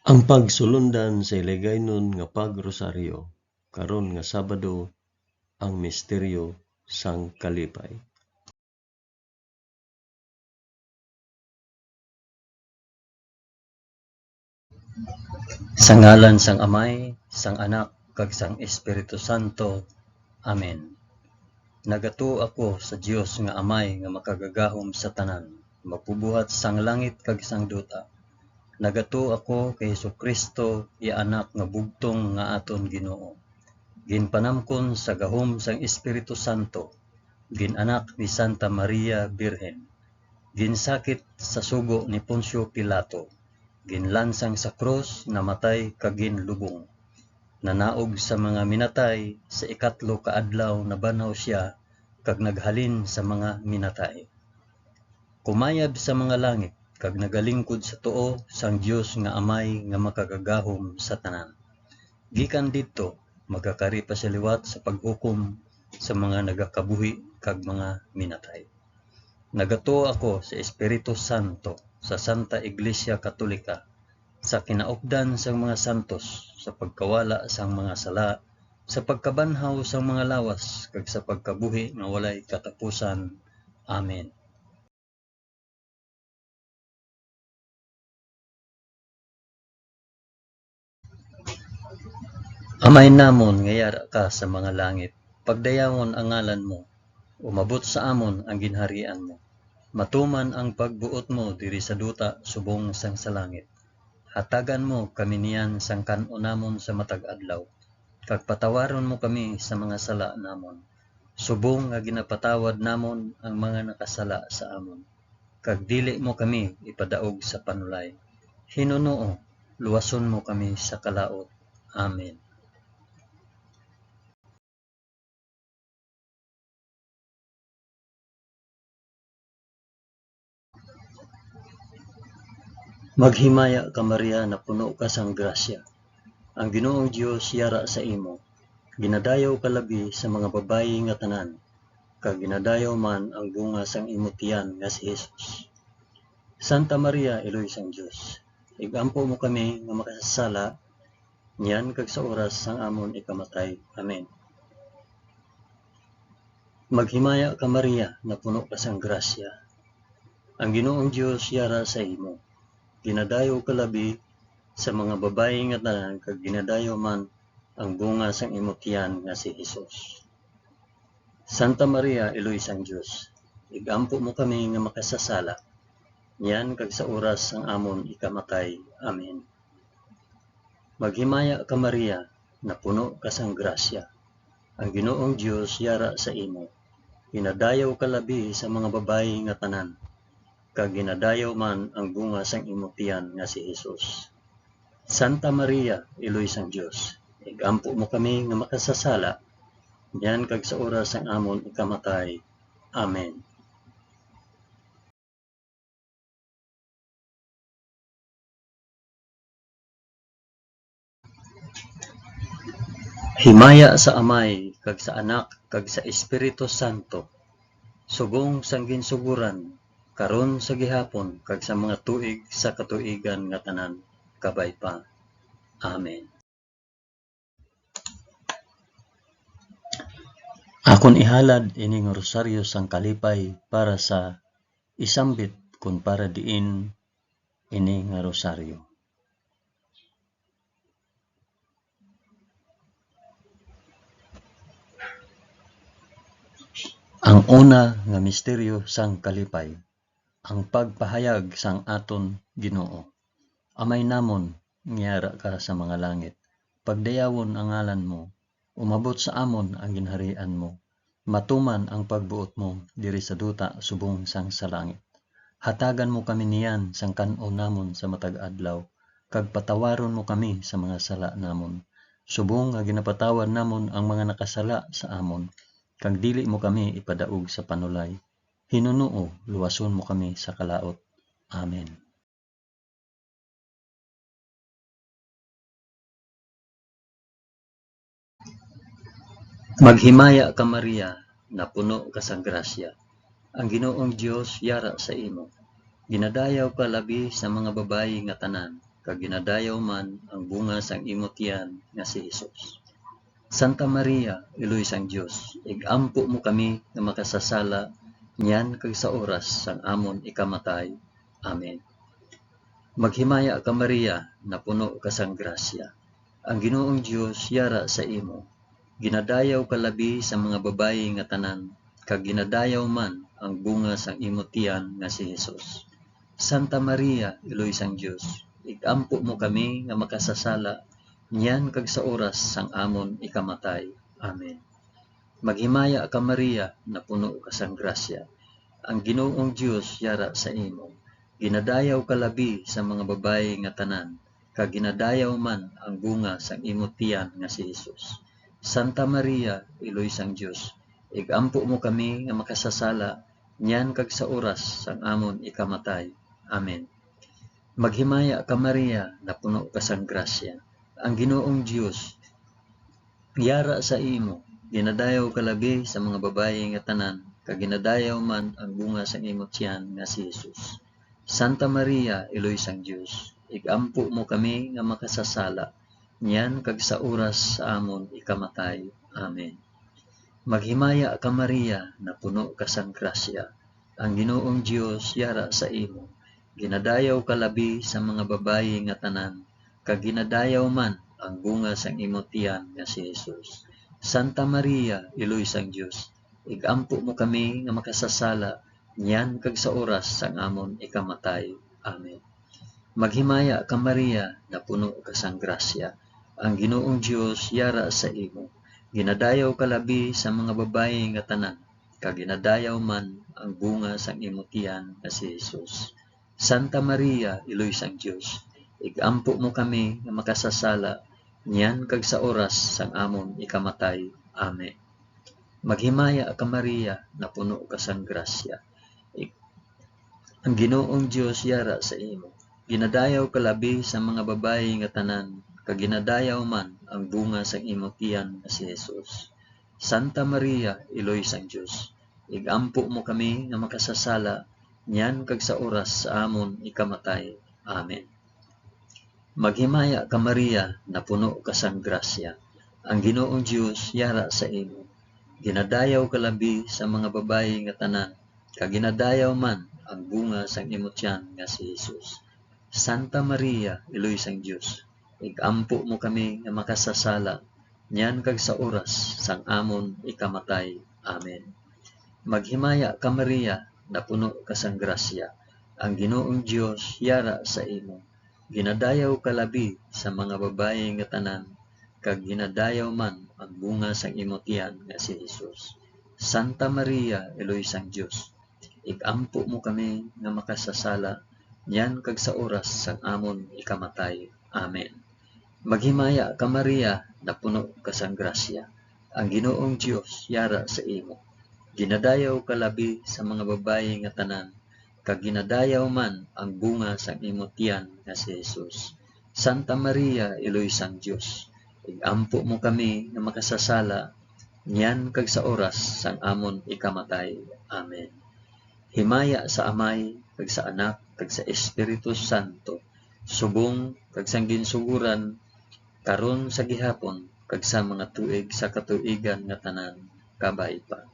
Ang pagsulundan sa iligaynon nga pagrosaryo karon nga Sabado ang misteryo sang kalipay. Sa ngalan sang Amay, sang Anak, kag sang Espiritu Santo. Amen. Nagato ako sa Dios nga Amay nga makagagahom sa tanan, magpubuhat sang langit kag sang duta. Nagato ako kay Jesucristo, iya anak nga bugtong nga aton Ginoo. Ginpanamkon sa gahom sang Espiritu Santo, ginanak ni Santa Maria Birhen, ginsakit sa sugo ni Poncio Pilato, ginlansang sa krus, namatay kag ginlubong. Nanaog sa mga minatay, sa ikatlo ka adlaw nabanaw siya kag naghalin sa mga minatay. Kumayab sa mga langit kag nagalingkod sa tuo sang Dios nga Amay nga makagagahom sa tanan. Gikan didto magakari pa sa liwat sa paghukom sa mga nagakabuhi kag mga minatay. Nagato ako sa Espiritu Santo, sa Santa Iglesia Katolika, sa kinaupdan sang mga santos, sa pagkawala sang mga sala, sa pagkabanhaw sang mga lawas, kag sa pagkabuhi nga walay katapusan. Amen. Amay namon nga yara ka sa mga langit, pagdayawon ang ngalan mo, umabot sa amon ang ginharian mo. Matuman ang pagbuot mo diri sa duta subong sang sa langit. Hatagan mo kami niyan sang kan-o namon sa matag adlaw, kag patawaron mo kami sa mga sala namon. Subong nga ginapatawad namon ang mga nakasala sa amon. Kag dili mo kami ipadaog sa panulay. Hinunoo, luwason mo kami sa kalaot. Amen. Maghimaya ka Maria na puno ka sang grasya. Ang Ginoong Dios yara sa imo. Ginadayaw ka labi sa mga babayi nga tanan, kag ginadayaw man ang bunga sang imong tiyan nga si Jesus. Santa Maria, Iloy sang Dios, igampo mo kami nga makasasala, niyan kag sa oras sang amon ikamatay. Amen. Maghimaya ka Maria na puno ka sang grasya. Ang Ginoong Dios yara sa imo. Ginadayaw ka labi sa mga babayi nga tanan, kag ginadayaw man ang bunga sang imong tiyan nga si Jesus. Santa Maria, Iloy sang Dios, igampo mo kami nga makasasala, niyan kag sa oras sang amon ikamatay. Amen. Maghimaya ka Maria na puno ka sang grasya. Ang Ginoong Dios yara sa imo. Ginadayaw ka labi sa mga babayi nga tanan, kag ginadayaw man ang bunga sang imong tiyan nga si Jesus. Santa Maria, Iloy sang Dios, igampo mo kami nga makasasala, niyan kag sa oras sang amon ikamatay. Amen. Himaya sa Amay, kag sa Anak, kag sa Espiritu Santo, subong sang ginsuguran, karon sa gihapon, kag sa mga tuig sa katuigan nga tanan, kabay pa. Amen. Akon ihalad ining rosaryo sang kalipay para sa isambit kun para diin ini nga rosaryo. Ang una nga misteryo sang kalipay, ang pagpahayag sang aton Ginoo. Amay namon, ngiyara ka sa mga langit, pagdayawon ang ngalan mo, umabot sa amon ang ginharian mo, matuman ang pagbuot mo diri sa duta subong sang sa langit. Hatagan mo kami niyan sang kan-o namon sa matag adlaw, kag patawaron mo kami sa mga sala namon, subong nga ginapatawad namon ang mga nakasala sa amon, kag dili mo kami ipadaog sa panulay. Hinunoo, luwason mo kami sa kalaot. Amen. Maghimaya ka Maria na puno ka sa grasya. Ang Ginoong Dios yara sa imo. Ginadayaw ka labi sa mga babayi nga tanan, kag ginadayaw man ang bunga sang imong tiyan nga si Hesus. Santa Maria, Iloy sang Dios, igampo mo kami nga makasasala niyan kag sa oras sang amon ikamatay. Amen. Maghimaya ka Maria, na puno ka sang grasya. Ang Ginoong Dios yara sa imo. Ginadayaw ka labi sa mga babayi nga tanan, kag ginadayaw man ang bunga sang imo tiyan nga si Hesus. Santa Maria, Iloy sang Dios, igampo mo kami nga makasasala niyan kag sa oras sang amon ikamatay. Amen. Maghimaya ka Maria, na puno ka sang grasya. Ang Ginoong Dios yara sa imo. Ginadayaw ka labi sa mga babayi nga tanan, kag ginadayaw man ang bunga sang imo tiyan nga si Hesus. Santa Maria, Iloy sang Dios, igampo mo kami nga makasasala niyan kag sa oras sang amon ikamatay. Amen. Maghimaya ka Maria, na puno ka sang grasya. Ang Ginoong Dios yara sa imo. Ginadayaw ka labi sa mga babayi nga tanan, kag ginadayaw man ang bunga sang imo tiyan nga si Hesus. Santa Maria, Iloy sang Dios, igampo mo kami nga makasasala niyan kag sa oras sa amon ikamatay. Amen. Maghimaya ka Maria, na puno ka sang grasya. Ang Ginoong Dios yara sa imo. Ginadayaw ka labi sa mga babayi nga tanan, kag ginadayaw man ang bunga sang imo tiyan nga si Hesus. Santa Maria, Iloy sang Dios, igampo mo kami nga makasasala niyan kag sa oras sang amon ikamatay. Amen. Maghimaya ka Maria, na puno ka sang grasya. Ang Ginoong Dios yara sa imo. Ginadayaw ka labi sa mga babayi nga tanan, kag ginadayaw man ang bunga sang imo tiyan nga si Hesus. Santa Maria, Iloy sang Dios, igampo mo kami nga makasasala niyan kag sa oras sang amon ikamatay. Amen. Maghimaya ka Maria, na puno ka sang grasya. Ang Ginoong Dios yara sa imo. Ginadayaw ka labi sa mga babayi nga tanan, kag ginadayaw man ang bunga sang imo tiyan nga si Hesus. Santa Maria, Iloy sang Dios, igampo mo kami nga makasasala niyan kag sa oras sa amon ikamatay. Amen. Maghimaya ka Maria, na puno ka sang grasya. Ang Ginoong Dios yara sa imo. Ginadayaw ka labi sa mga babayi nga tanan, kag ginadayaw man ang bunga sang imo tiyan nga si Hesus. Santa Maria, Iloy sang Dios, igampo mo kami nga makasasala niyan kag sa oras sang amon ikamatay. Amen. Maghimaya ka Maria, na puno ka sang grasya. Ang Ginoong Dios yara sa imo. Ginadayaw ka labi sa mga babayi nga tanan, kag ginadayaw man ang bunga sang imo tiyan nga si Hesus. Santa Maria, Iloy sang Dios, igampo mo kami nga makasasala niyan kag sa oras sang amon ikamatay. Amen. Maghimaya ka Maria, na puno ka sang grasya. Ang Ginoong Dios yara sa imo. Ginadayaw ka labi sa mga babayi nga tanan, kag ginadayaw man ang bunga sang imo tiyan nga si Hesus. Santa Maria, Iloy sang Dios, igampo mo kami nga makasasala niyan kag sa oras sang amon ikamatay. Amen. Himaya sa Amay, kag sa Anak, kag sa Espiritu Santo, subong kag sang ginsuguran karon sa gihapon kag sa mga tuig sa katuigan nga tanan, kabay pa.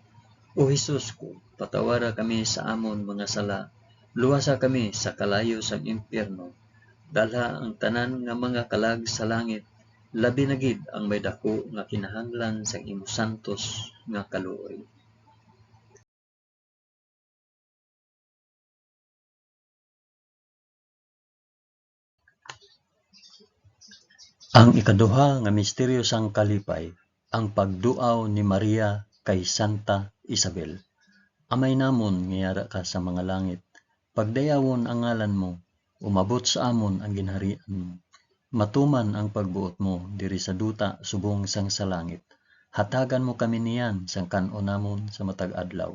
O Hesus ko, patawara kami sa amon mga sala, luwasa kami sa kalayo sang impyerno, dalha ang tanan nga mga kalag sa langit, labi na gid ang may dako nga kinahanglan sang imo santos nga kaluoy. Ang ikaduha nga misteryo sang kalipay, ang pagduaw ni Maria kay Santa Isabel. Amay namon nga yara ka sa mga langit, pagdayawon ang ngalan mo, umabot sa amon ang ginharian mo. Matuman ang pagbuot mo diri sa duta subong sang sa langit. Hatagan mo kami niyan sang kan-o namon sa matag adlaw,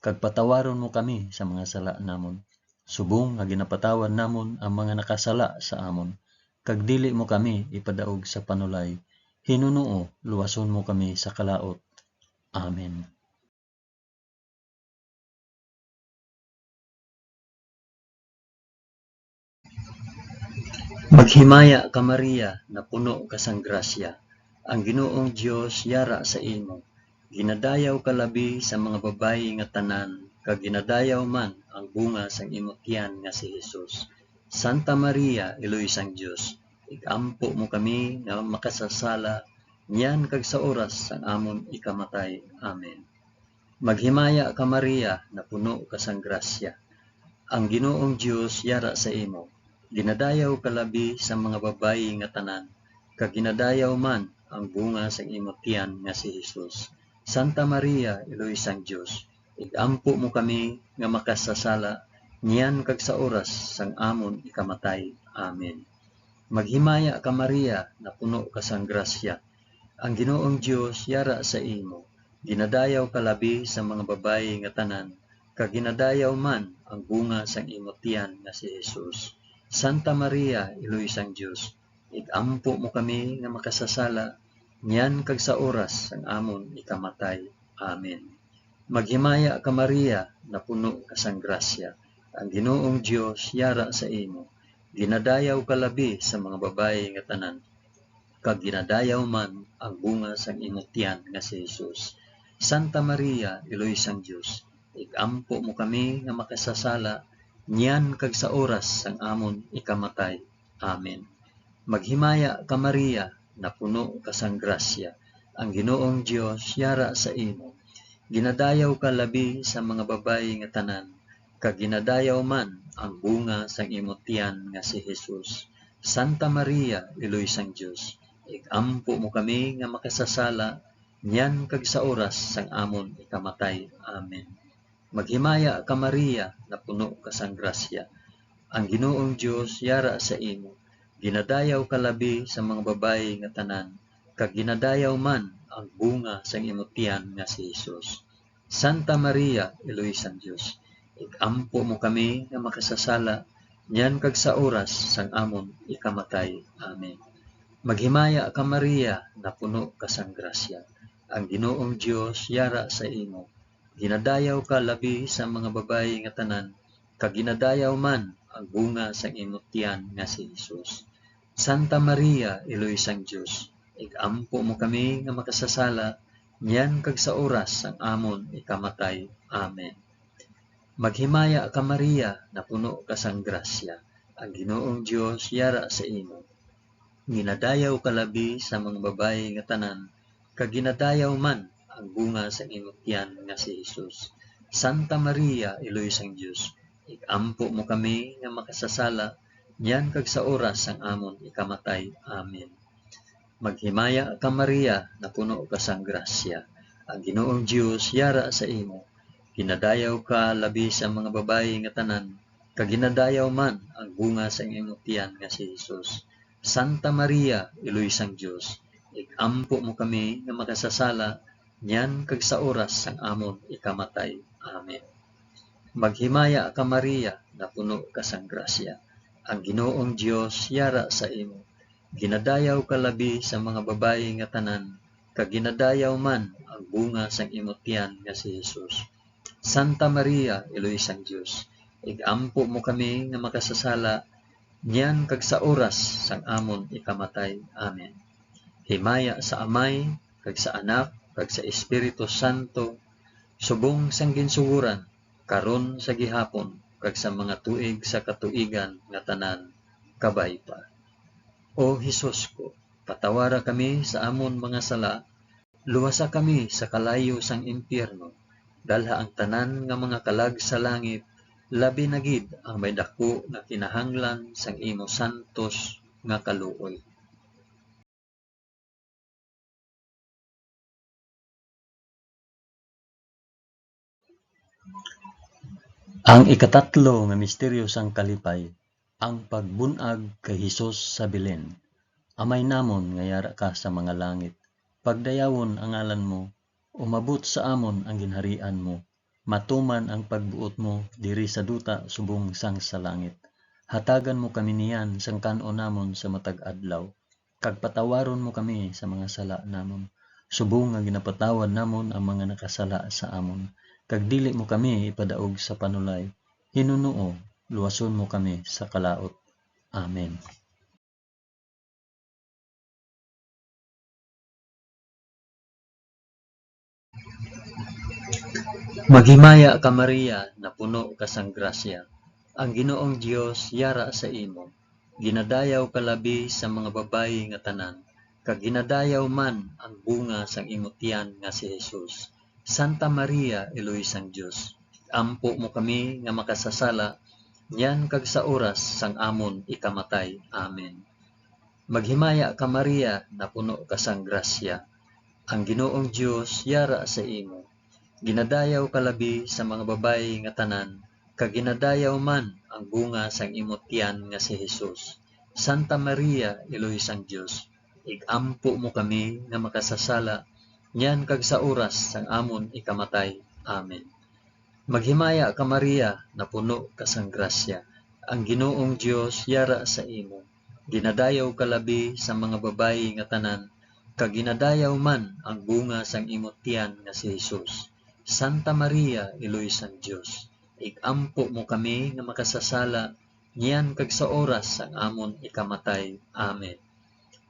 kag patawaron mo kami sa mga sala namon. Subong nga ginapatawan namon ang mga nakasala sa amon. Kag dili mo kami ipadaog sa panulay, Hinuno, luwason mo kami sa kalaot. Amen. Maghimaya ka Maria, na puno ka sang grasya. Ang Ginoong Dios yara sa imo. Ginadayaw ka labi sa mga babayi nga tanan, kag ginadayaw man ang bunga sang imong tiyan nga si Jesus. Santa Maria, Iloy sang Dios, igampo mo kami nga makasasala, niyan kag sa oras sang amon ikamatay. Amen. Maghimaya ka Maria, na puno ka sang grasya. Ang Ginoong Dios yara sa imo. Ginadayaw ka labi sa mga babayi nga tanan, kag ginadayaw man ang bunga sang imong tiyan nga si Jesus. Santa Maria, Iloy sang Dios, igampo mo kami nga makasasala, niyan kag sa oras sang amon ikamatay. Amen. Maghimaya ka Maria, na puno ka sang grasya. Ang Ginoong Dios yara sa imo. Ginadayaw ka labi sa mga babayi nga tanan, kag ginadayaw man ang bunga sang imong tiyan nga si Jesus. Santa Maria, Iloy sang Dios, igampo mo kami nga makasasala, niyan kag sa oras sang amon ikamatay. Amen. Maghimaya ka Maria, na puno ka sang grasya. Ang Ginoong Dios yara sa imo. Ginadayaw ka labi sa mga babayi nga tanan, kag ginadayaw man ang bunga sang imong tiyan nga si Jesus. Santa Maria, Iloy sang Dios, igampo mo kami nga makasasala, niyan kag sa oras sang amon ikamatay. Amen. Maghimaya ka Maria, na puno ka sang grasya. Ang Ginoong Dios yara sa imo. Ginadayaw ka labi sa mga babayi nga tanan, kag ginadayaw man ang bunga sang imong tiyan nga si Jesus. Santa Maria, Iloy sang Dios, igampo mo kami nga makasasala, niyan kag sa oras sang amon ikamatay. Amen. Maghimaya ka Maria, na puno ka sang grasya. Ang Ginoong Dios yara sa imo. Ginadayaw ka labi sa mga babayi nga tanan, kag ginadayaw man ang bunga sang imong tiyan nga si Jesus. Santa Maria, Iloy sang Dios, igampo mo kami nga makasasala, niyan kag sa oras sang amon ikamatay. Amen. Maghimaya ka Maria, na puno ka sang grasya. Ang Ginoong Dios yara sa imo. Ginadayaw ka labi sa mga babayi nga tanan, kag ginadayaw man ang bunga sang imong tiyan nga si Jesus. Santa Maria, Iloy sang Dios, igampo mo kami nga makasasala, niyan kag sa oras sang amon ikamatay. Amen. Maghimaya ka Maria, na puno ka sang grasya. Ang Ginoong Dios yara sa imo. Ginadayaw ka labi sa mga babayi nga tanan, kag ginadayaw man ang bunga sa imong tiyan nga si Jesus. Santa Maria, Iloy sang Dios, igampo mo kami nga makasasala, niyan kag sa oras sang amon ikamatay. Amen. Maghimaya ka Maria, na puno ka sang grasya. Ang Ginoong Dios yara sa imo. Ginadayaw ka labi sa mga babayi nga tanan, kag ginadayaw man ang bunga sa imong tiyan nga si Jesus. Santa Maria, Iloy sang Dios, igampo mo kami nga makasasala, niyan kag sa oras sang amon ikamatay. Amen. Maghimaya ka Maria, na puno ka sang grasya. Ang Ginoong Dios yara sa imo. Ginadayaw ka labi sa mga babayi nga tanan, kag ginadayaw man ang bunga sang imong tiyan nga si Jesus. Santa Maria, Iloy sang Dios, igampo mo kami nga makasasala, niyan kag sa oras sang amon ikamatay. Amen. Himaya sa Amay, kag sa Anak, kag sa Espiritu Santo, subong sang ginsuguran, karon sa gihapon, kag sa mga tuig sa katuigan nga tanan, kabay pa. O Hesus ko, patawara kami sa amon mga sala, luwasa kami sa kalayo sang impyerno, dalha ang tanan nga mga kalag sa langit, labi na gid ang may dako nga kinahanglan sang imo santos nga kaluoy. Ang ikatatlo nga misteryo sang kalipay, ang pagbunag kay Hesus sa Belen. Amay namon nga yara ka sa mga langit, pagdayawon ang ngalan mo, umabot sa amon ang ginharian mo, matuman ang pagbuot mo diri sa duta subong sang sa langit. Hatagan mo kami niyan sang kanon namon sa matag adlaw, kag patawaron mo kami sa mga sala namon, subong nga ginapatawad namon ang mga nakasala sa amon, kag dili mo kami ipadaog sa panulay. Hinunoo, luwason mo kami sa kalaot. Amen. Maghimaya ka Maria, na puno ka sang grasya. Ang Ginoong Dios yara sa imo. Ginadayaw ka labi sa mga babayi nga tanan, kag ginadayaw man ang bunga sang imong tiyan nga si Jesus. Santa Maria, Eloy sang Dios, ampo mo kami nga makasasala, yan kag sa oras sang amon ikamatay. Amen. Maghimaya ka Maria, na puno ka sang grasya. Ang Ginoong Dios yara sa imo. Ginadayaw ka labi sa mga babayi nga tanan, kag ginadayaw man ang bunga sang imong tiyan nga si Jesus. Santa Maria, Eloy sang Dios, igampo mo kami nga makasasala, nyan kag sa oras sang amon ikamatay. Amen. Maghimaya ka Maria, na puno ka sang grasya. Ang Ginoong Dios yara sa imo. Ginadayaw ka labi sa mga babayi nga tanan, kag ginadayaw man ang bunga sang imong tiyan nga si Jesus. Santa Maria, Eloy sang Dios, igampo mo kami nga makasasala, niyan kag sa oras sang amon ikamatay. Amen.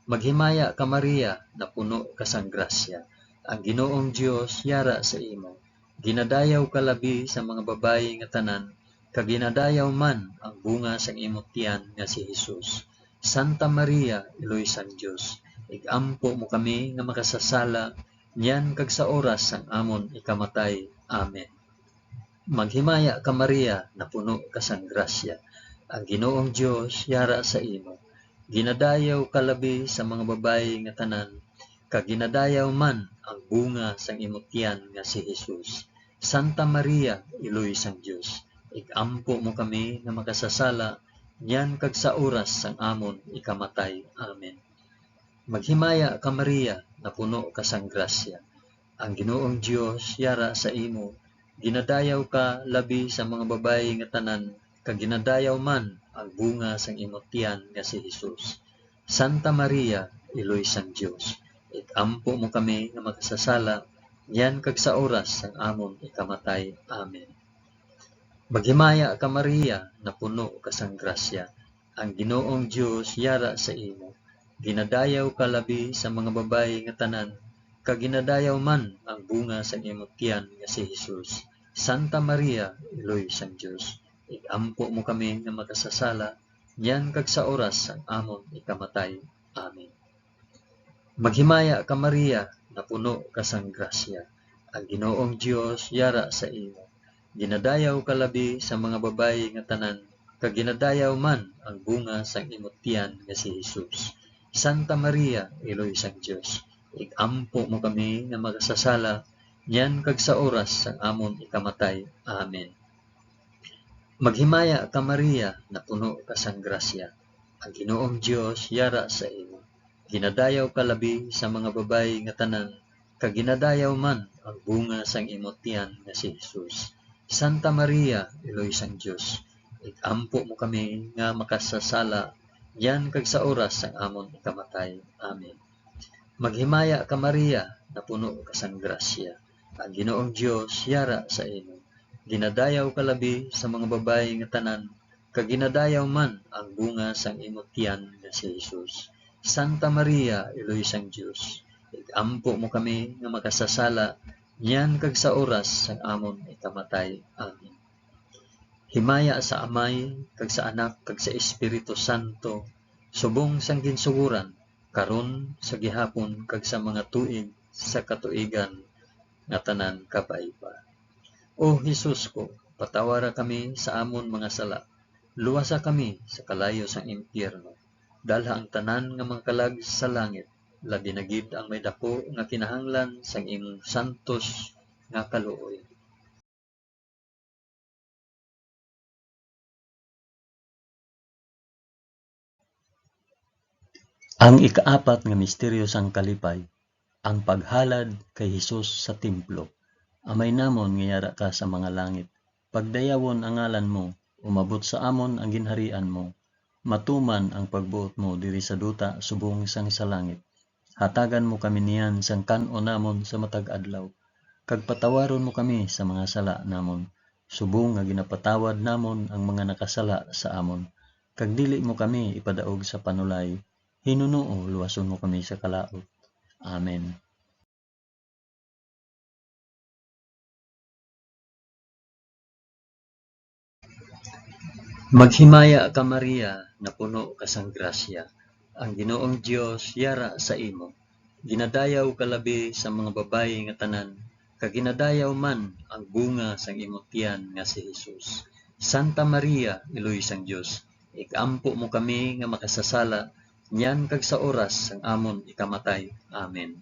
Maghimaya ka Maria, na puno ka sang grasya. Ang Ginoong Dios yara sa imo. Ginadayaw ka labi sa mga babayi nga tanan, kag ginadayaw man ang bunga sang imong tiyan nga si Jesus. Santa Maria, Eloy sang Dios, igampo mo kami nga makasasala, niyan kag sa oras sang amon ikamatay. Amen. Maghimaya ka Maria, na puno ka sang grasya. Ang Ginoong Dios yara sa imo. Ginadayaw ka labi sa mga babayi nga tanan, kag ginadayaw man ang bunga sang imong tiyan nga si Jesus. Santa Maria, Eloy sang Dios, igampo mo kami nga makasasala, niyan kag sa oras sang amon ikamatay. Amen. Maghimaya ka Maria, na puno ka sang grasya. Ang Ginoong Dios yara sa imo. Ginadayaw ka labi sa mga babayi nga tanan, kag ginadayaw man ang bunga sang imong tiyan nga si Jesus. Santa Maria, Eloy sang Dios, igampo mo kami nga makasasala, yan kag sa oras sang amon ikamatay. Amen. Maghimaya ka Maria, na puno ka sang grasya. Ang Ginoong Dios yara sa imo. Ginadayaw ka labi sa mga babayi nga tanan, kag ginadayaw man ang bunga sang imong tiyan nga si Jesus. Santa Maria, Eloy sang Dios, igampo mo kami nga makasasala, yan kag sa oras sang amon ikamatay. Amen. Maghimaya ka Maria, na puno ka sang grasya. Ang Ginoong Dios yara sa imo. Ginadayaw ka labi sa mga babayi nga tanan, kag ginadayaw man ang bunga sang imong tiyan nga si Jesus. Santa Maria, Eloy sang Dios, igampo mo kami nga makasasala, yan kag sa oras sang amon ikamatay. Amen. Maghimaya ka Maria, na puno ka sang grasya. Ang Ginoong Dios yara sa imo. Ginadayaw ka labi sa mga babayi nga tanan, kag ginadayaw man ang bunga sang imong tiyan nga si Jesus. Santa Maria, Eloy sang Dios, igampo mo kami nga makasasala, yan kag sa oras sang amon ikamatay. Amen. Maghimaya ka Maria, na puno ka sang grasya. Ang Ginoong Dios yara sa imo. Ginadayaw ka labi sa mga babayi nga tanan, kag ginadayaw man ang bunga sang imong tiyan nga si Jesus. Santa Maria, Eloy sang Dios, igampo mo kami nga makasasala, niyan kag sa oras sang amon ikamatay. Amen. Himaya sa Amay, kag sa Anak, kag sa Espiritu Santo, subong sang ginsuguran, karon sa gihapon, kag sa mga tuig sa katuigan nga tanan kabayba. O Jesus ko, patawara kami sa amon mga sala, luwasa kami sa kalayo sang impyerno, dalha ang tanan nga mga kalag sa langit, labi na gid ang may dako nga kinahanglan sang imong santos nga kaluoy. Ang ikaapat nga misteryo sang kalipay, ang paghalad kay Hesus sa templo. Amay namon nga yara ka sa mga langit. Pagdayawon ang ngalan mo, umabot sa amon ang ginharian mo. Matuman ang pagbuot mo diri sa duta subong sang sa langit. Hatagan mo kami niyan sang kan-o namon sa matag adlaw. Kag patawaron mo kami sa mga sala namon, subong nga ginapatawad namon ang mga nakasala sa amon. Kag dili mo kami ipadaog sa panulay, hinunoo luwason mo kami sa kalaot. Amen. Maghimaya ka Maria, na puno ka sang grasya. Ang Ginoong Dios yara sa imo. Ginadayaw ka labi sa mga babayi nga tanan, kag ginadayaw man ang bunga sang imong tiyan nga si Hesus. Santa Maria, iloy sang Dios, ikampo mo kami nga makasasala, nyan kag sa oras sang amon ikamatay. Amen.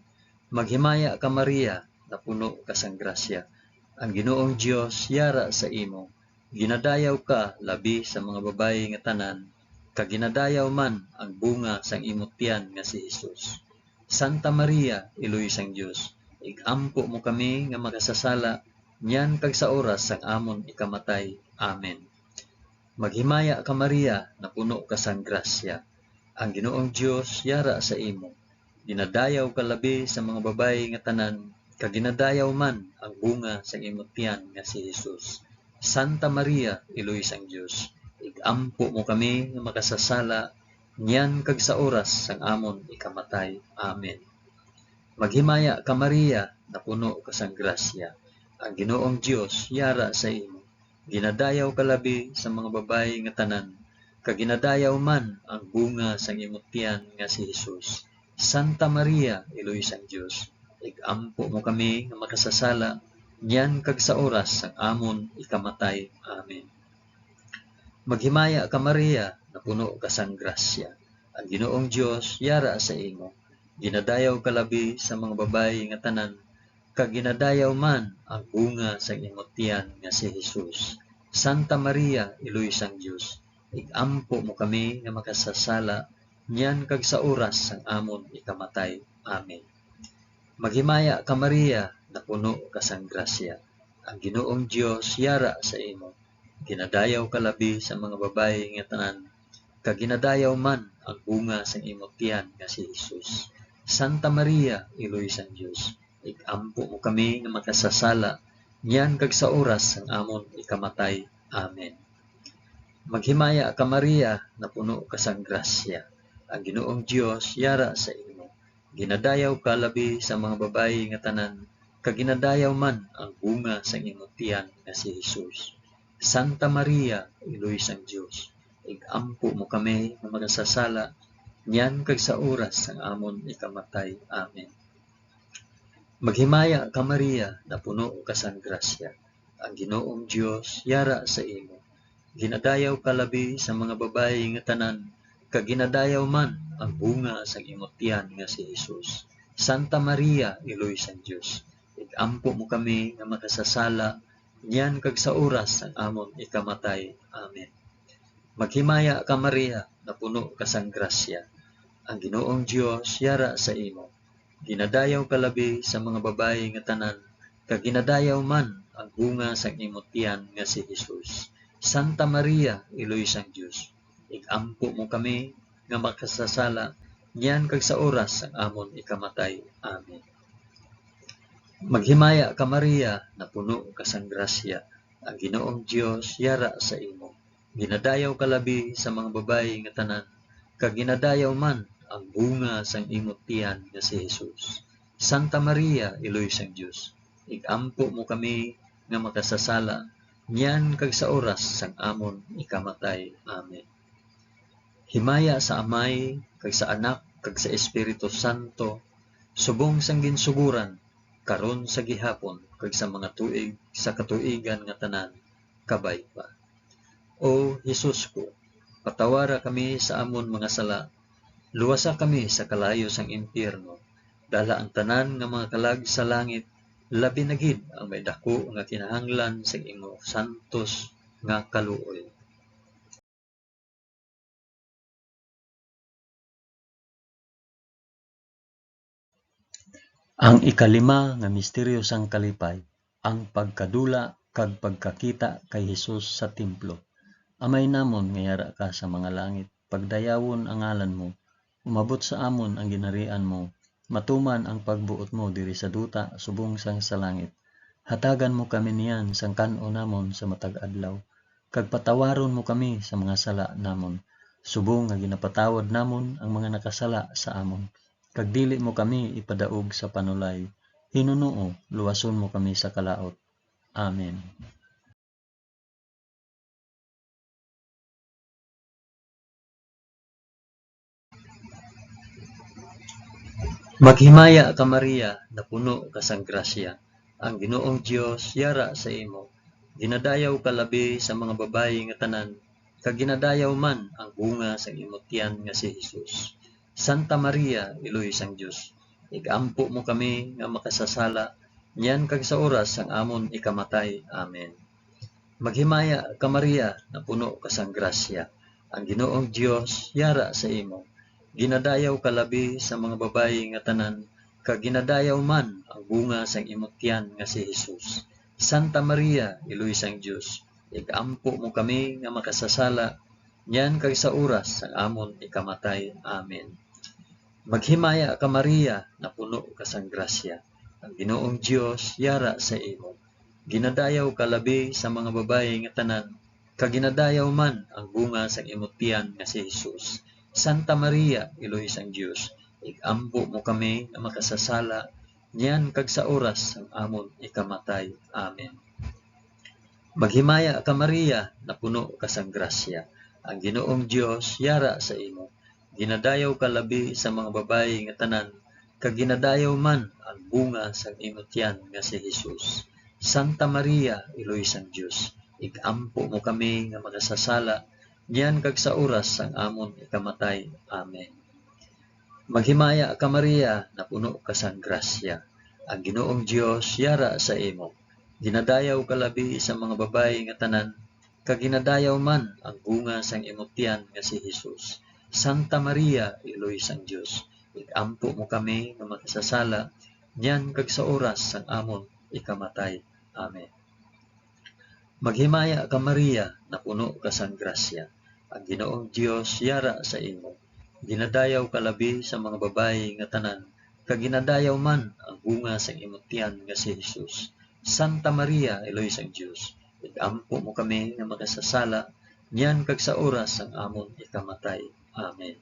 Maghimaya ka Maria, na puno ka sang grasya. Ang Ginoong Dios yara sa imo. Ginadayaw ka labi sa mga babayi nga tanan, kag ginadayaw man ang bunga sang imong tiyan nga si Hesus. Santa Maria, iloy sang Dios, igampo mo kami nga makasasala, nyan kag sa oras sang amon ikamatay. Amen. Maghimaya ka Maria, na puno ka sang grasya. Ang Ginoong Dios yara sa imo. Ginadayaw ka labi sa mga babayi nga tanan, kag ginadayaw man ang bunga sang imong tiyan nga si Hesus. Santa Maria, iloy sang Dios, igampo mo kami nga makasasala, nyan kag sa oras sang amon ikamatay. Amen. Maghimaya ka Maria, na puno ka sang grasya. Ang Ginoong Dios yara sa imo. Ginadayaw ka labi sa mga babayi nga tanan, kag ginadayaw man ang bunga sang imong tiyan nga si Hesus. Santa Maria, iloy sang Dios, igampo mo kami nga makasasala, nyan kag sa oras sang amon ikamatay. Amen. Maghimaya ka Maria, na puno ka sang grasya. Ang Ginoong Dios yara sa imo. Ginadayaw ka labi sa mga babayi nga tanan, kag ginadayaw man ang bunga sang imong tiyan nga si Hesus. Santa Maria, iloy sang Dios, igampo mo kami nga makasasala, nyan kag sa oras sang amon ikamatay. Amen. Maghimaya ka Maria, na puno ka sang grasya. Ang Ginoong Dios yara sa imo. Ginadayaw ka labi sa mga babayi nga tanan, kag ginadayaw man ang bunga sang imong tiyan nga si Hesus. Santa Maria, iloy sang Dios, igampo mo kami nga makasasala, nyan kag sa oras sang amon ikamatay. Amen. Maghimaya ka Maria, na puno ka sang grasya. Ang Ginoong Dios yara sa imo. Ginadayaw ka labi sa mga babayi nga tanan, kag ginadayaw man ang bunga sang imong tiyan nga si Hesus. Santa Maria, iloy sang Dios, igampo mo kami nga makasasala, nyan kag sa oras sang amon ikamatay. Amen. Maghimaya ka Maria, na puno ka sang grasya. Ang Ginoong Dios yara sa imo. Ginadayaw ka labi sa mga babayi nga tanan, kag ginadayaw man ang bunga sang imong tiyan nga si Hesus. Santa Maria, iloy sang Dios, igampo mo kami nga makasasala, nyan kag sa oras sang amon ikamatay. Amen. Maghimaya ka Maria, na puno ka sang grasya. Ang Ginoong Dios yara sa imo. Ginadayaw ka labi sa mga babayi nga tanan, kag ginadayaw man ang bunga sang imong tiyan nga si Hesus. Santa Maria, iloy sang Dios, igampo mo kami nga makasasala, nyan kag sa oras sang amon ikamatay. Amen. Maghimaya ka Maria, na puno ka sang grasya. Ang Ginoong Dios yara sa imo. Ginadayaw ka labi sa mga babayi nga tanan, kag ginadayaw man ang bunga sang imong tiyan nga si Hesus. Santa Maria, iloy sang Dios, igampo mo kami nga makasasala, nyan kag sa oras sang amon ikamatay. Amen. Himaya sa Amay, kag sa Anak, kag sa Espiritu Santo, subong sang ginsuguran, karon sa gihapon, kag sa mga tuig sa katuigan nga tanan, kabay pa. O Hesus ko, patawara kami sa amon mga sala, luwasa kami sa kalayo sang impyerno, dala ang tanan nga mga kalag sa langit, labi na gid ang may dako nga kinahanglan sa imo santos nga kaluoy. Ang ikalima nga misteryo sang kalipay, ang pagkadula kag pagkakita kay Hesus sa templo. Amay namon nga yara ka sa mga langit, pagdayawon ang ngalan mo, umabot sa amon ang ginharian mo, matuman ang pagbuot mo diri sa duta subong sang sa langit. Hatagan mo kami niyan sang kan-o namon sa matag adlaw, kag patawaron mo kami sa mga sala namon, subong nga ginapatawad namon ang mga nakasala sa amon. Kag dili mo kami ipadaog sa panulay, Hinunoo, luwason mo kami sa kalaot. Amen. Maghimaya ka Maria, na puno ka sang grasya. Ang Ginoong Dios yara sa imo. Ginadayaw ka labi sa mga babayi nga tanan, kag ginadayaw man ang bunga sa imong tiyan nga si Hesus. Santa Maria, Iloy sang Dios, igampo mo kami nga makasasala, niyan kag sa oras sang amon ikamatay. Amen. Maghimaya ka Maria, na puno ka sang grasya. Ang Ginoong Dios yara sa imo. Ginadayaw ka labi sa mga babayi nga tanan, kag ginadayaw man ang bunga sang imong tiyan nga si Hesus. Santa Maria, Iloy sang Dios, igampo mo kami nga makasasala, niyan kag sa oras sang amon ikamatay. Amen. Maghimaya ka Maria, na puno ka sang grasya. Ang Ginoong Dios yara sa imo. Ginadayaw ka labi sa mga babayi nga tanan, kag ginadayaw man ang bunga sang imong tiyan nga si Hesus. Santa Maria, Iloy sang Dios, igampo mo kami nga makasasala, niyan kag sa oras sang amon ikamatay. Amen. Maghimaya ka Maria, na puno ka sang grasya. Ang Ginoong Dios yara sa imo. Ginadayaw ka labi sa mga babayi nga tanan, kag ginadayaw man ang bunga sang imong tiyan nga si Hesus. Santa Maria, Iloy sang Dios, igampo mo kami nga makasasala, niyan kag sa oras sang amon ikamatay. Amen. Maghimaya ka Maria, na puno ka sang grasya. Ang Ginoong Dios yara sa imo. Ginadayaw ka labi sa mga babayi nga tanan, kag ginadayaw man ang bunga sang imong tiyan nga si Hesus. Santa Maria, Iloy sang Dios, igampo mo kami nga makasasala, niyan kag sa oras sang amon ikamatay. Amen. Maghimaya ka Maria, na puno ka sang grasya. Ang Ginoong Dios yara sa imo. Ginadayaw ka labi sa mga babayi nga tanan, kag ginadayaw man ang bunga sang imong tiyan nga si Hesus. Santa Maria, Iloy sang Dios, igampo mo kami nga makasasala, niyan kag sa oras sang amon ikamatay. Amen.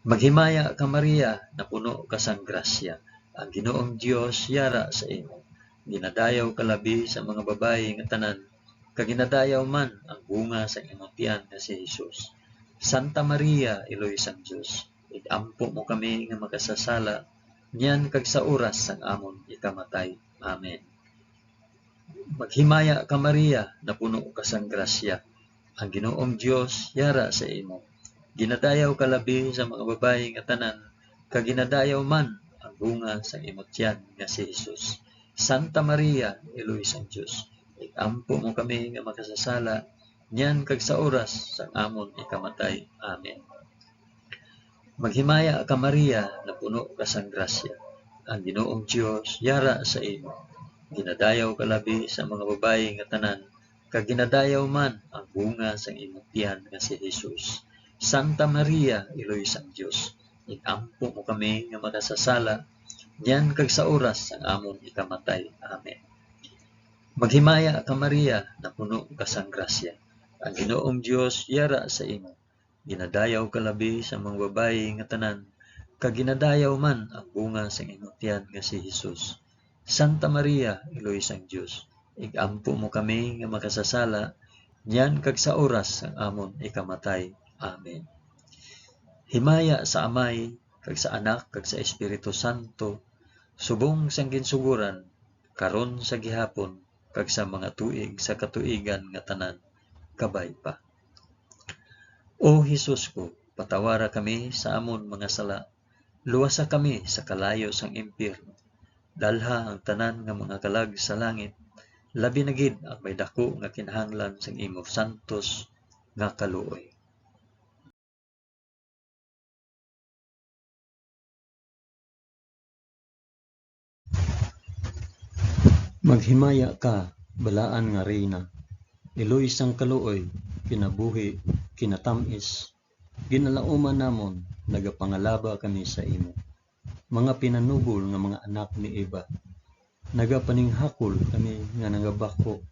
Maghimaya ka Maria, na puno ka sang grasya. Ang Ginoong Dios yara sa imo. Ginadayaw ka labi sa mga babayi nga tanan, kag ginadayaw man ang bunga sa imong tiyan nga si Hesus. Santa Maria, Iloy sang Dios, igampo mo kami nga makasasala, niyan kag sa oras sang amon ikamatay. Amen. Maghimaya ka Maria, na puno ka sang grasya. Ang Ginoong Dios yara sa imo. Ginadayaw ka labi sa mga babayi nga tanan, kag ginadayaw man ang bunga sa imong tiyan nga si Hesus. Santa Maria, Iloy sang Dios, igampo mo kami nga makasasala, niyan kag sa oras sang amon ikamatay. Amen. Maghimaya ka Maria, na puno ka sang grasya. Ang Ginoong Dios yara sa imo. Ginadayaw ka labi sa mga babayi nga tanan, kag ginadayaw man ang bunga sang imong tiyan nga si Hesus. Santa Maria, Iloy sang Dios, igampo mo kami nga makasasala, niyan kag sa oras sang amon ikamatay. Amen. Maghimaya ka Maria, na puno ka sang grasya. Ang Ginoong Dios yara sa imo. Ginadayaw ka labi sa mga babayi nga tanan, kag ginadayaw man ang bunga sang imong tiyan nga si Hesus. Santa Maria, Iloy sang Dios, igampo mo kami nga makasasala, niyan kag sa oras sang amon ikamatay. Amen. Himaya sa Amay, kag sa Anak, kag sa Espiritu Santo, subong sang ginsuguran, karon sa gihapon, kag sa mga tuig sa katuigan nga tanan, kabay pa. O Hesus ko, patawara kami sa amon mga sala, luwasa kami sa kalayo sang impyerno, dalha ang tanan nga mga kalag sa langit, labi na gid ang may dako nga kinahanglan sang imo santos nga kaluoy. Maghimaya ka, balaan nga reyna, iloy sang kaluoy, kinabuhi, kinatamis, ginalauman namon, nagapangalaba kami sa imo. Mga pinanubol nga mga anak ni Eva, nagapaninghakol kami nga nagabako,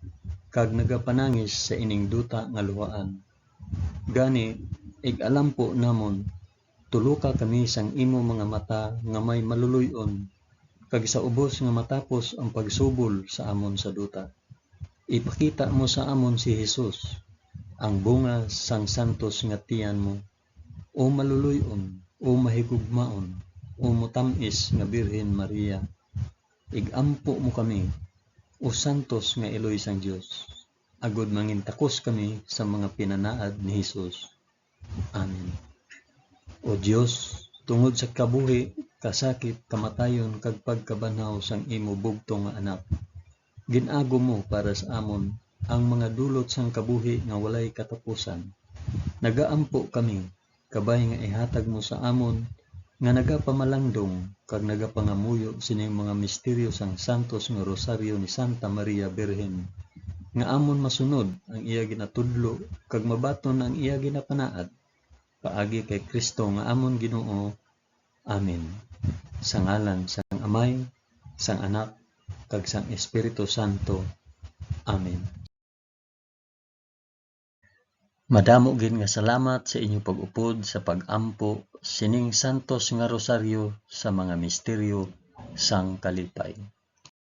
kag nagapanangis sa ining duta nga luhaan. Gani, ig-alampo namon, tuluka kami sang imo mga mata nga may maluluyon, kag sa ubos nga matapos ang pagsubol sa amon sa duta. Ipakita mo sa amon si Hesus, ang bunga sang santos nga tiyan mo, o maluluyon, o mahigugmaon, o mutamis nga Birhen Maria, igampo mo kami, o santos nga Eloy sang Dios, agod mangintakos kami sa mga pinanaad ni Hesus. Amen. O Dios, tungod sa kabuhi, kasakit, kamatayon, kag pagkabanhaw sang imo bugtong nga anak, ginago mo para sa amon ang mga dulot sang kabuhi nga walay katapusan. Nagaampo kami, kabay nga ihatag mo sa amon, nga nagapamalandong, kag nagapangamuyo sining mga misteryo sang santos nga rosaryo ni Santa Maria Birhen, nga amon masunod ang iya ginatudlo, kag mabaton ang iya ginapanaad, paagi kay Kristo nga amon Ginoo. Amen. Sa ngalan sang Amay, sang Anak, kag sang Espiritu Santo. Amen. Madamo gid nga salamat sa inyong pag-upod sa pag-ampo sining santos nga rosaryo sa mga misteryo sang kalipay.